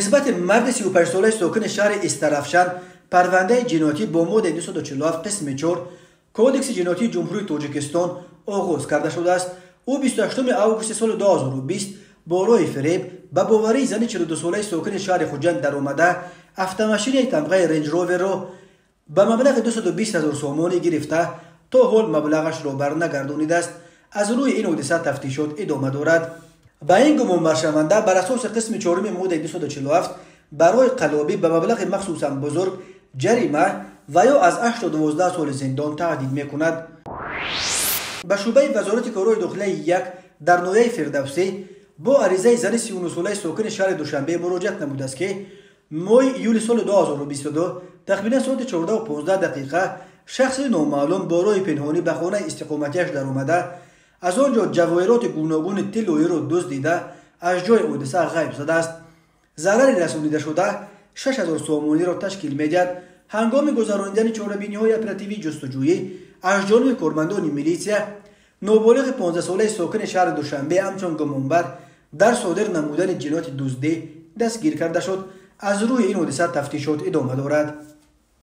نسبت مرد 35 ساله ساکن شهر استرافشان پرونده جنایتی با ماده 247 قسم 4 کودکس جنایتی جمهوری تاجیکستان آغاز کرده شده است. او 28 آگوست سال 2020 با راه فریب به باوری زن 42 ساله ساکن شهر خوجند در آمده автомашین تمغه رنج روور را به مبلغ 220,000 سومانی گرفته تا حال مبلغش را برنگردانیده است. از روی این حادثه تفتیشات ادامه دارد. با این گمان برشونده بر اساس قسم 4 ماده 247 برای قلابی به مبلغ مخصوصا بزرگ جریمه و یا از 8 تا 12 سال زندان تهدید میکند. به شعبه وزارت کارهای داخلی یک در ناحیه فردوسی با عریضه زن 39 ساله ساکن شهر دوشنبه مراجعت نموده است که ماه یولی سال 2022 تقریبا ساعت 14:15 شخص نامعلوم با راه پنهانی به خانه استقامتیش در آمده از آنجا جواهرات گوناگون طلایی را دزدیده از جای حادثه غیب شده است. ضرر رسانیده شده 6,000 سومانی را تشکیل می‌دهد. هنگام گذراندن چاره‌بینی‌های اپراتیوی جستجویی از جانب کارمندان میلیسیا نوبالغ 15 ساله ساکن شهر دوشنبه همچون گمانبر در صادر نمودن جنایت دزدی دستگیر کرده شد. از روی این حادثه تفتیشات ادامه دارد.